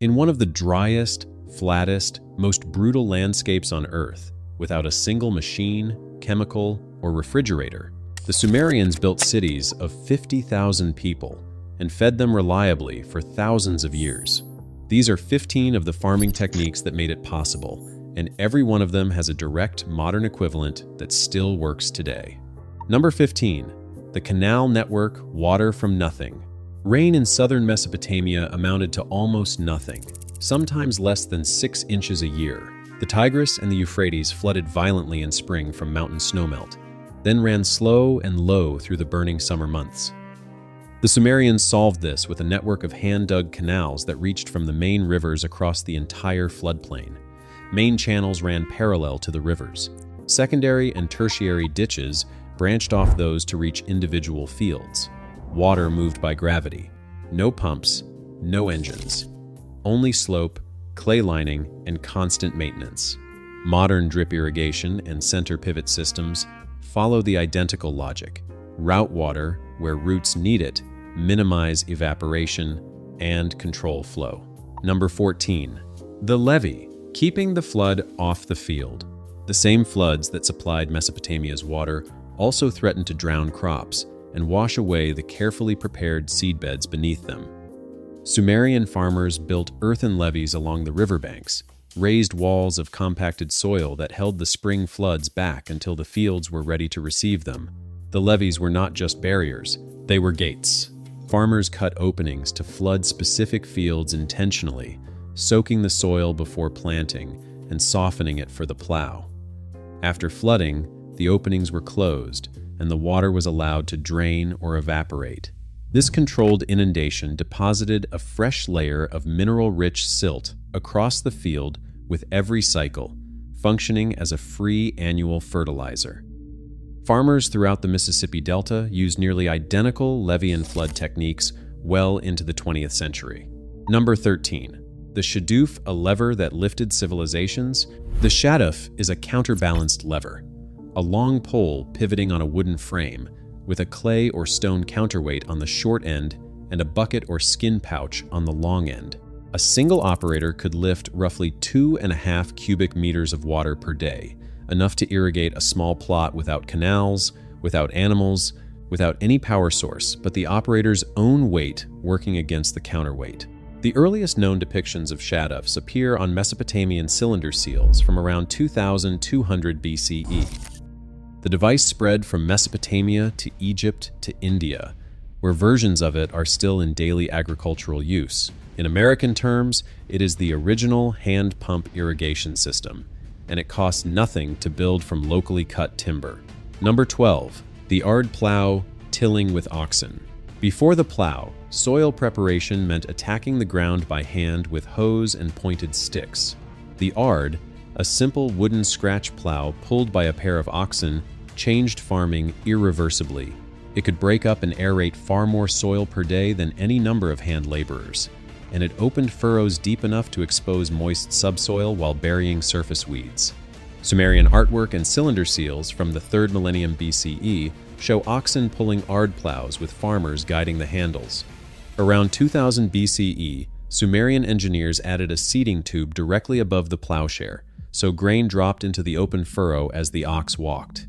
In one of the driest, flattest, most brutal landscapes on Earth, without a single machine, chemical, or refrigerator, the Sumerians built cities of 50,000 people and fed them reliably for thousands of years. These are 15 of the farming techniques that made it possible, and every one of them has a direct modern equivalent that still works today. Number 15. The canal network, water from nothing. Rain in southern Mesopotamia amounted to almost nothing, sometimes less than 6 inches a year. The Tigris and the Euphrates flooded violently in spring from mountain snowmelt, then ran slow and low through the burning summer months. The Sumerians solved this with a network of hand-dug canals that reached from the main rivers across the entire floodplain. Main channels ran parallel to the rivers. Secondary and tertiary ditches branched off those to reach individual fields. Water moved by gravity. No pumps, no engines. Only slope, clay lining, and constant maintenance. Modern drip irrigation and center pivot systems follow the identical logic. Route water where roots need it, minimize evaporation, and control flow. Number 14. The levee, keeping the flood off the field. The same floods that supplied Mesopotamia's water also threatened to drown crops and wash away the carefully prepared seedbeds beneath them. Sumerian farmers built earthen levees along the riverbanks, raised walls of compacted soil that held the spring floods back until the fields were ready to receive them. The levees were not just barriers, they were gates. Farmers cut openings to flood specific fields intentionally, soaking the soil before planting and softening it for the plow. After flooding, the openings were closed and the water was allowed to drain or evaporate. This controlled inundation deposited a fresh layer of mineral-rich silt across the field with every cycle, functioning as a free annual fertilizer. Farmers throughout the Mississippi Delta used nearly identical levee and flood techniques well into the 20th century. Number 13. The shaduf, a lever that lifted civilizations. The shaduf is a counterbalanced lever, a long pole pivoting on a wooden frame, with a clay or stone counterweight on the short end and a bucket or skin pouch on the long end. A single operator could lift roughly 2.5 cubic meters of water per day, enough to irrigate a small plot without canals, without animals, without any power source, but the operator's own weight working against the counterweight. The earliest known depictions of shadufs appear on Mesopotamian cylinder seals from around 2200 BCE. The device spread from Mesopotamia to Egypt to India, where versions of it are still in daily agricultural use. In American terms, it is the original hand pump irrigation system, and it costs nothing to build from locally cut timber. Number 12. The ard plow, tilling with oxen. Before the plow, soil preparation meant attacking the ground by hand with hoes and pointed sticks. The ard, a simple wooden scratch plow pulled by a pair of oxen, changed farming irreversibly. It could break up and aerate far more soil per day than any number of hand laborers, and it opened furrows deep enough to expose moist subsoil while burying surface weeds. Sumerian artwork and cylinder seals from the 3rd millennium BCE show oxen pulling ard plows with farmers guiding the handles. Around 2000 BCE, Sumerian engineers added a seeding tube directly above the plowshare, so grain dropped into the open furrow as the ox walked.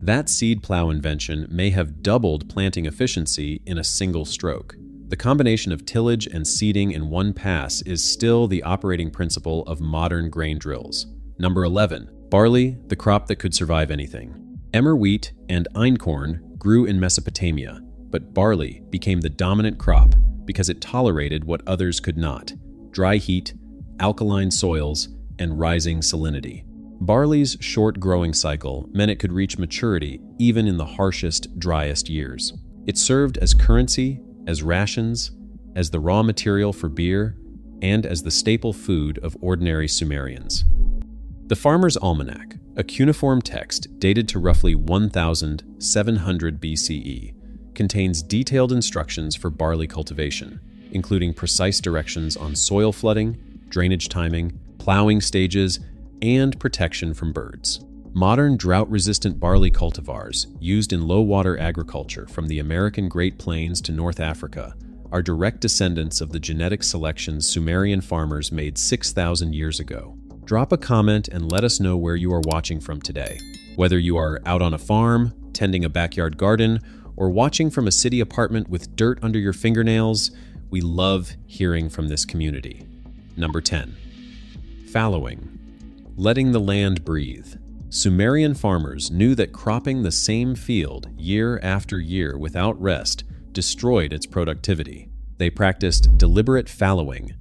That seed plow invention may have doubled planting efficiency in a single stroke. The combination of tillage and seeding in one pass is still the operating principle of modern grain drills. Number 11. Barley, the crop that could survive anything. Emmer wheat and einkorn grew in Mesopotamia, but barley became the dominant crop because it tolerated what others could not: dry heat, alkaline soils, and rising salinity. Barley's short growing cycle meant it could reach maturity even in the harshest, driest years. It served as currency, as rations, as the raw material for beer, and as the staple food of ordinary Sumerians. The Farmer's Almanac, a cuneiform text dated to roughly 1700 BCE, contains detailed instructions for barley cultivation, including precise directions on soil flooding, drainage timing, plowing stages, and protection from birds. Modern drought-resistant barley cultivars, used in low-water agriculture from the American Great Plains to North Africa, are direct descendants of the genetic selections Sumerian farmers made 6,000 years ago. Drop a comment and let us know where you are watching from today. Whether you are out on a farm, tending a backyard garden, or watching from a city apartment with dirt under your fingernails, we love hearing from this community. Number 10. Fallowing. Letting the land breathe. Sumerian farmers knew that cropping the same field year after year without rest destroyed its productivity. They practiced deliberate fallowing,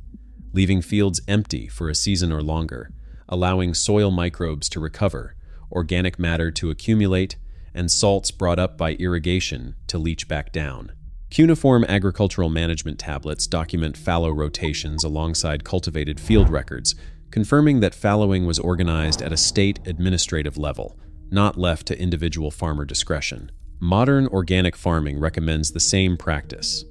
leaving fields empty for a season or longer, allowing soil microbes to recover, organic matter to accumulate, and salts brought up by irrigation to leach back down. Cuneiform agricultural management tablets document fallow rotations alongside cultivated field records, confirming that fallowing was organized at a state administrative level, not left to individual farmer discretion. Modern organic farming recommends the same practice.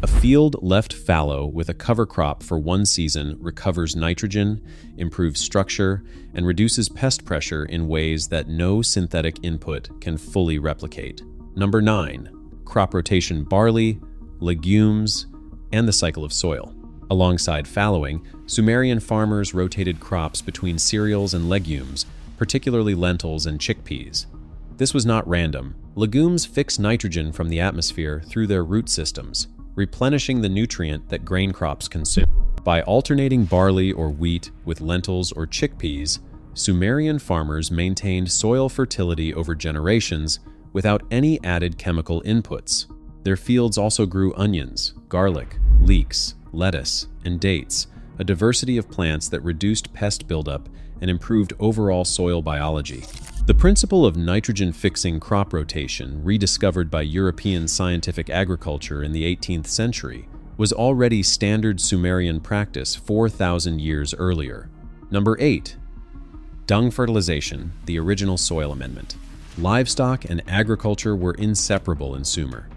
A field left fallow with a cover crop for one season recovers nitrogen, improves structure, and reduces pest pressure in ways that no synthetic input can fully replicate. Number 9. Crop rotation: barley, legumes, and the cycle of soil. Alongside fallowing, Sumerian farmers rotated crops between cereals and legumes, particularly lentils and chickpeas. This was not random. Legumes fix nitrogen from the atmosphere through their root systems, replenishing the nutrient that grain crops consume. By alternating barley or wheat with lentils or chickpeas, Sumerian farmers maintained soil fertility over generations without any added chemical inputs. Their fields also grew onions, garlic, leeks, lettuce, and dates, a diversity of plants that reduced pest buildup and improved overall soil biology. The principle of nitrogen-fixing crop rotation, rediscovered by European scientific agriculture in the 18th century, was already standard Sumerian practice 4,000 years earlier. Number 8. Dung fertilization, the original soil amendment. Livestock and agriculture were inseparable in Sumer.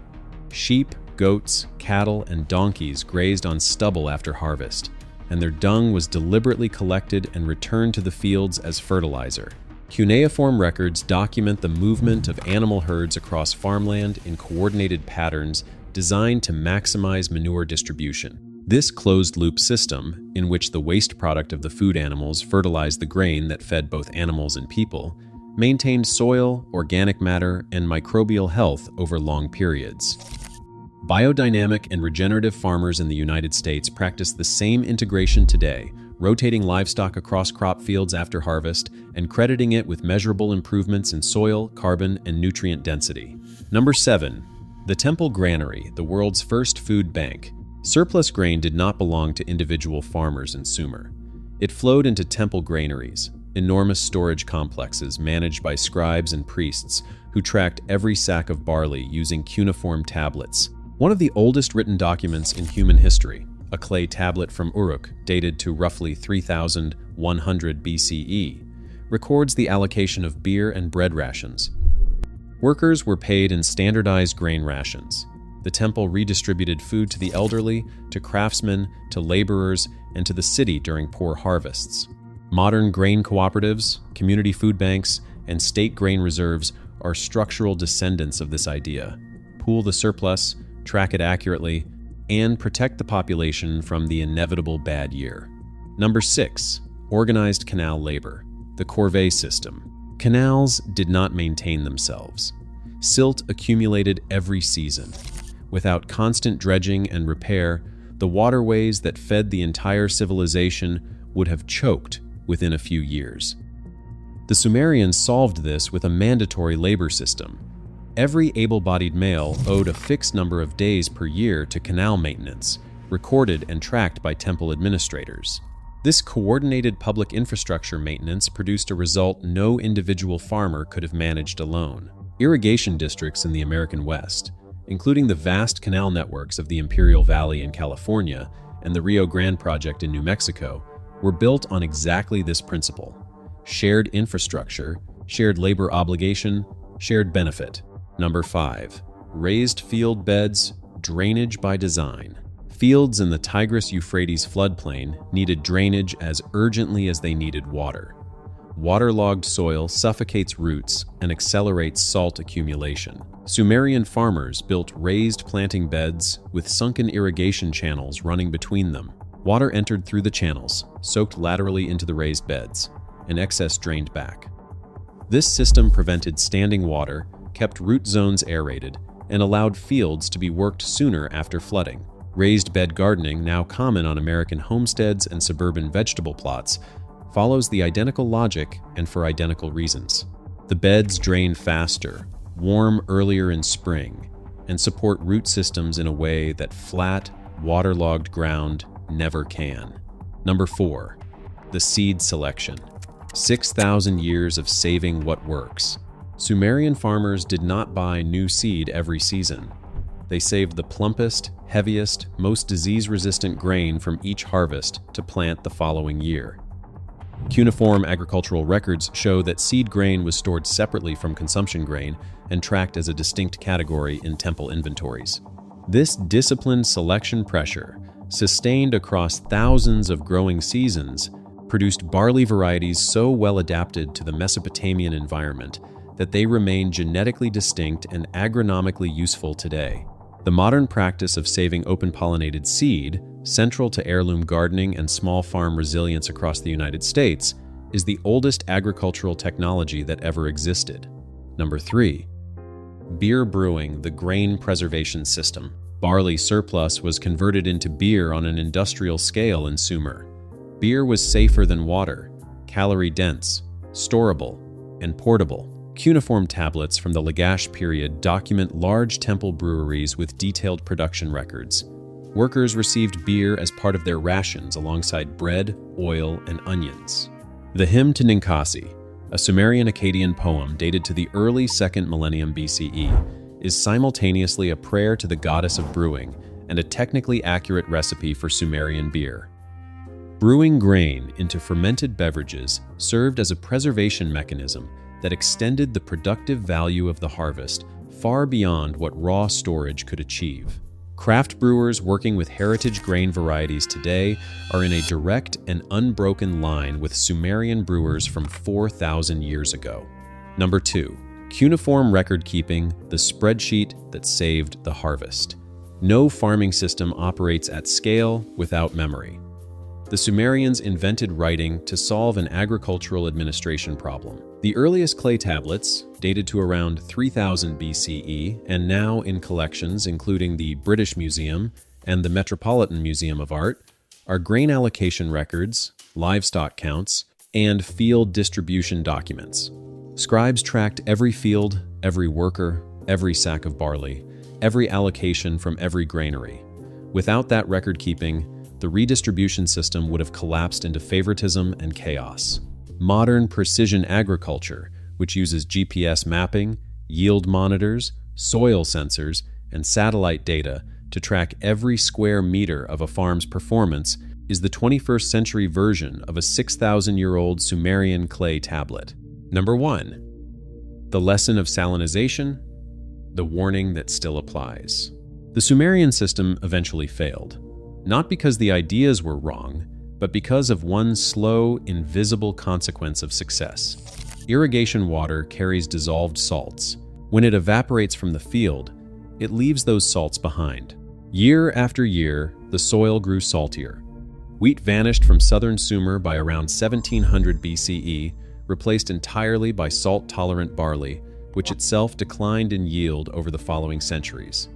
Sheep, goats, cattle, and donkeys grazed on stubble after harvest, and their dung was deliberately collected and returned to the fields as fertilizer. Cuneiform records document the movement of animal herds across farmland in coordinated patterns designed to maximize manure distribution. This closed-loop system, in which the waste product of the food animals fertilized the grain that fed both animals and people, maintained soil, organic matter, and microbial health over long periods. Biodynamic and regenerative farmers in the United States practice the same integration today, rotating livestock across crop fields after harvest and crediting it with measurable improvements in soil, carbon, and nutrient density. Number 7. The Temple Granary, the world's first food bank. Surplus grain did not belong to individual farmers in Sumer. It flowed into temple granaries, enormous storage complexes managed by scribes and priests who tracked every sack of barley using cuneiform tablets. One of the oldest written documents in human history, a clay tablet from Uruk dated to roughly 3100 BCE, records the allocation of beer and bread rations. Workers were paid in standardized grain rations. The temple redistributed food to the elderly, to craftsmen, to laborers, and to the city during poor harvests. Modern grain cooperatives, community food banks, and state grain reserves are structural descendants of this idea. Pool the surplus, track it accurately, and protect the population from the inevitable bad year. Number 6. Organized canal labor, the corvée system. Canals did not maintain themselves. Silt accumulated every season. Without constant dredging and repair, the waterways that fed the entire civilization would have choked within a few years. The Sumerians solved this with a mandatory labor system. Every able-bodied male owed a fixed number of days per year to canal maintenance, recorded and tracked by temple administrators. This coordinated public infrastructure maintenance produced a result no individual farmer could have managed alone. Irrigation districts in the American West, including the vast canal networks of the Imperial Valley in California and the Rio Grande project in New Mexico, were built on exactly this principle: shared infrastructure, shared labor obligation, shared benefit. Number 5. Raised field beds, drainage by design. Fields in the Tigris-Euphrates floodplain needed drainage as urgently as they needed water. Waterlogged soil suffocates roots and accelerates salt accumulation. Sumerian farmers built raised planting beds with sunken irrigation channels running between them. Water entered through the channels, soaked laterally into the raised beds, and excess drained back. This system prevented standing water, kept root zones aerated, and allowed fields to be worked sooner after flooding. Raised bed gardening, now common on American homesteads and suburban vegetable plots, follows the identical logic and for identical reasons. The beds drain faster, warm earlier in spring, and support root systems in a way that flat, waterlogged ground never can. Number 4. The seed selection. 6,000 years of saving what works. Sumerian farmers did not buy new seed every season. They saved the plumpest, heaviest, most disease-resistant grain from each harvest to plant the following year. Cuneiform agricultural records show that seed grain was stored separately from consumption grain and tracked as a distinct category in temple inventories. This disciplined selection pressure, sustained across thousands of growing seasons, produced barley varieties so well adapted to the Mesopotamian environment that they remain genetically distinct and agronomically useful today. The modern practice of saving open-pollinated seed, central to heirloom gardening and small farm resilience across the United States, is the oldest agricultural technology that ever existed. Number 3. Beer brewing, the grain preservation system. Barley surplus was converted into beer on an industrial scale in Sumer. Beer was safer than water, calorie-dense, storable, and portable. Cuneiform tablets from the Lagash period document large temple breweries with detailed production records. Workers received beer as part of their rations alongside bread, oil, and onions. The Hymn to Ninkasi, a Sumerian Akkadian poem dated to the early 2nd millennium BCE, is simultaneously a prayer to the goddess of brewing and a technically accurate recipe for Sumerian beer. Brewing grain into fermented beverages served as a preservation mechanism that extended the productive value of the harvest far beyond what raw storage could achieve. Craft brewers working with heritage grain varieties today are in a direct and unbroken line with Sumerian brewers from 4,000 years ago. Number 2. Cuneiform record keeping, the spreadsheet that saved the harvest. No farming system operates at scale without memory. The Sumerians invented writing to solve an agricultural administration problem. The earliest clay tablets, dated to around 3000 BCE and now in collections including the British Museum and the Metropolitan Museum of Art, are grain allocation records, livestock counts, and field distribution documents. Scribes tracked every field, every worker, every sack of barley, every allocation from every granary. Without that record keeping, the redistribution system would have collapsed into favoritism and chaos. Modern precision agriculture, which uses GPS mapping, yield monitors, soil sensors, and satellite data to track every square meter of a farm's performance, is the 21st century version of a 6,000-year-old Sumerian clay tablet. Number 1. The lesson of salinization, the warning that still applies. The Sumerian system eventually failed. Not because the ideas were wrong, but because of one slow, invisible consequence of success. Irrigation water carries dissolved salts. When it evaporates from the field, it leaves those salts behind. Year after year, the soil grew saltier. Wheat vanished from southern Sumer by around 1700 BCE, replaced entirely by salt-tolerant barley, which itself declined in yield over the following centuries.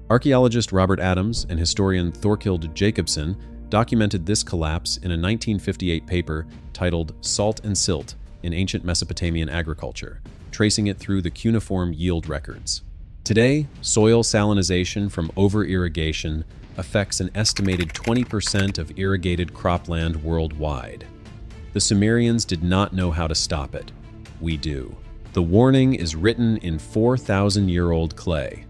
Archaeologist Robert Adams and historian Thorkild Jacobsen documented this collapse in a 1958 paper titled Salt and Silt in Ancient Mesopotamian Agriculture, tracing it through the cuneiform yield records. Today, soil salinization from over-irrigation affects an estimated 20% of irrigated cropland worldwide. The Sumerians did not know how to stop it. We do. The warning is written in 4,000-year-old clay.